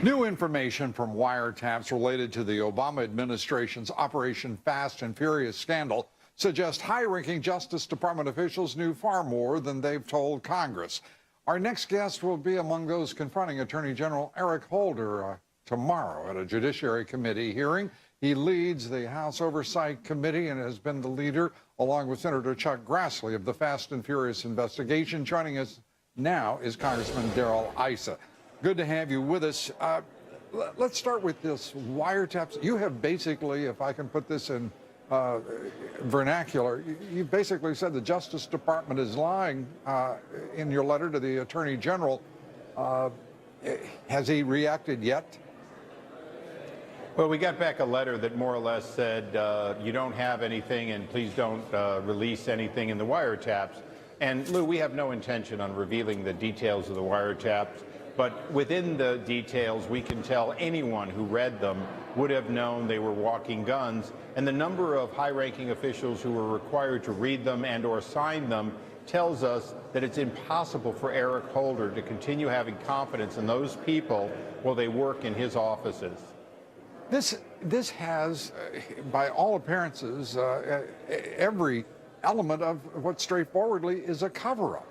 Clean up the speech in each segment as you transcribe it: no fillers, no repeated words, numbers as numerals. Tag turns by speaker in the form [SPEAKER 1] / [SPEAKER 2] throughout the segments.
[SPEAKER 1] New information from wiretaps related to the Obama administration's Operation Fast and Furious scandal suggests high-ranking Justice Department officials knew far more than they've told Congress. Our next guest will be among those confronting Attorney General Eric Holder tomorrow at a Judiciary Committee hearing. He leads the House Oversight Committee and has been the leader, along with Senator Chuck Grassley, of the Fast and Furious investigation. Joining us now is Congressman Darrel Issa. Good to have you with us. Let's start with this wiretaps. You have basically, if I can put this in vernacular, you basically said the Justice Department is lying in your letter to the Attorney General. Has he reacted yet?
[SPEAKER 2] Well, we got back a letter that more or less said, you don't have anything and please don't release anything in the wiretaps. And Lou, we have no intention on revealing the details of the wiretaps. But within the details, we can tell anyone who read them would have known they were walking guns. And the number of high-ranking officials who were required to read them and or sign them tells us that it's impossible for Eric Holder to continue having confidence in those people while they work in his offices.
[SPEAKER 1] This has, by all appearances, every element of what straightforwardly is a cover-up.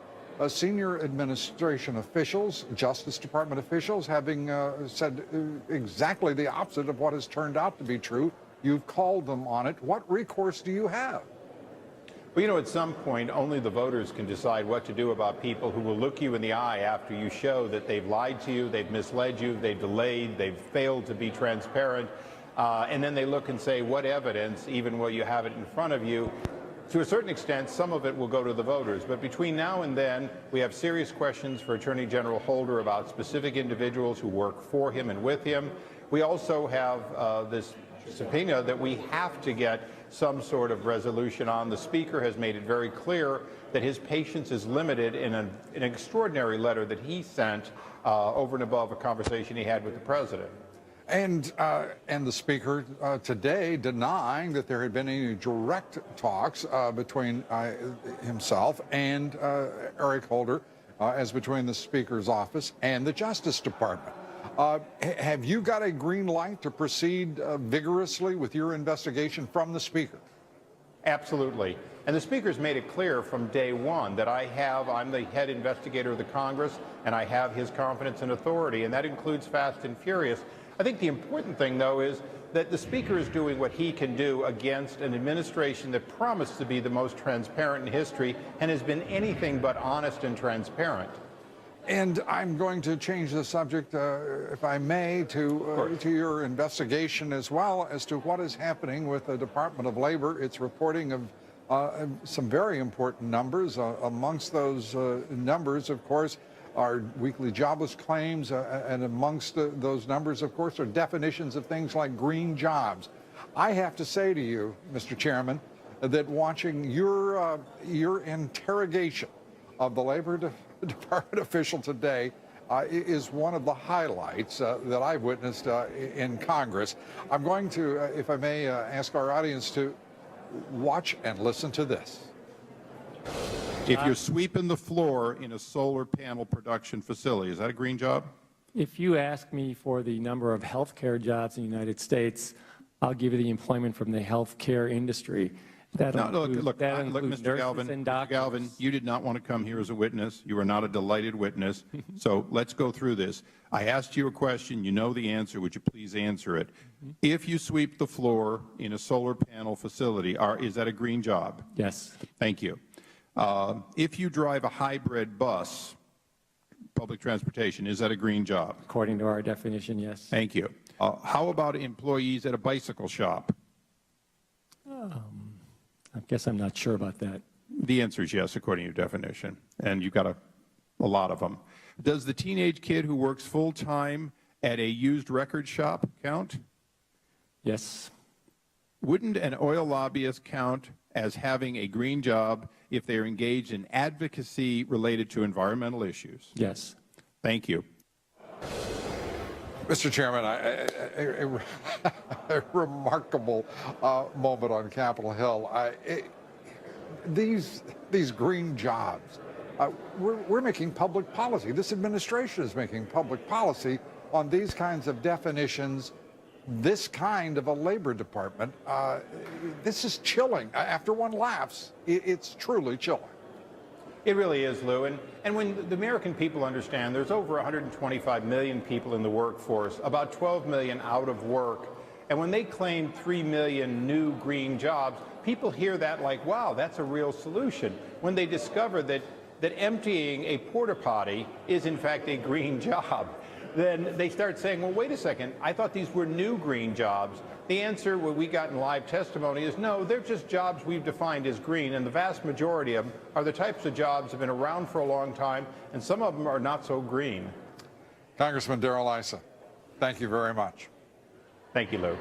[SPEAKER 1] Senior administration officials, Justice Department officials, having said exactly the opposite of what has turned out to be true. You've called them on it. What recourse do you have?
[SPEAKER 2] Well, you know, at some point, only the voters can decide what to do about people who will look you in the eye after you show that they've lied to you, they've misled you, they've delayed, they've failed to be transparent, and then they look and say, what evidence, even while you have it in front of you? To a certain extent, some of it will go to the voters. But between now and then, we have serious questions for Attorney General Holder about specific individuals who work for him and with him. We also have this subpoena that we have to get some sort of resolution on. The Speaker has made it very clear that his patience is limited in an extraordinary letter that he sent over and above a conversation he had with the President.
[SPEAKER 1] And the Speaker today denying that there had been any direct talks between himself and Eric Holder, as between the Speaker's office and the Justice Department. Have you got a green light to proceed vigorously with your investigation from the Speaker?
[SPEAKER 2] Absolutely. And the Speaker's made it clear from day one that I'm the head investigator of the Congress, and I have his confidence and authority, and that includes Fast and Furious. I think the important thing, though, is that the Speaker is doing what he can do against an administration that promised to be the most transparent in history and has been anything but honest and transparent.
[SPEAKER 1] And I'm going to change the subject, if I may, to your investigation as well as to what is happening with the Department of Labor. It's reporting of some very important numbers. Amongst those numbers, of course, are weekly jobless claims, and amongst those numbers, of course, are definitions of things like green jobs. I have to say to you, Mr. Chairman, that watching your interrogation of the Labor Department official today is one of the highlights that I've witnessed in Congress. I'm going to, if I may, ask our audience to watch and listen to this.
[SPEAKER 3] If you're sweeping the floor in a solar panel production facility, is that a green job?
[SPEAKER 4] If you ask me for the number of healthcare jobs in the United States, I'll give you the employment from the healthcare industry.
[SPEAKER 3] Look, Mr. Galvin, you did not want to come here as a witness. You are not a delighted witness. So let's go through this. I asked you a question. You know the answer. Would you please answer it? If you sweep the floor in a solar panel facility, is that a green job?
[SPEAKER 4] Yes.
[SPEAKER 3] Thank you. If you drive a hybrid bus, public transportation, is that a green job?
[SPEAKER 4] According to our definition, yes.
[SPEAKER 3] Thank you. How about employees at a bicycle shop?
[SPEAKER 4] I guess I'm not sure about that.
[SPEAKER 3] The answer is yes, according to your definition, and you've got a lot of them. Does the teenage kid who works full-time at a used record shop count?
[SPEAKER 4] Yes.
[SPEAKER 3] Wouldn't an oil lobbyist count as having a green job if they're engaged in advocacy related to environmental issues?
[SPEAKER 4] Yes.
[SPEAKER 3] Thank you.
[SPEAKER 1] Mr. Chairman, a remarkable moment on Capitol Hill. These green jobs, we're making public policy. This administration is making public policy on these kinds of definitions, this kind of a labor department, this is chilling. After one laughs, it's truly chilling.
[SPEAKER 2] It really is, Lou. And when the American people understand there's over 125 million people in the workforce, about 12 million out of work, and when they claim 3 million new green jobs, people hear that like, wow, that's a real solution. When they discover that emptying a porta potty is in fact a green job, then they start saying, well, wait a second, I thought these were new green jobs. The answer, what we got in live testimony, is no, they're just jobs we've defined as green, and the vast majority of them are the types of jobs that have been around for a long time, and some of them are not so green.
[SPEAKER 1] Congressman Darrel Issa, thank you very much.
[SPEAKER 2] Thank you, Lou.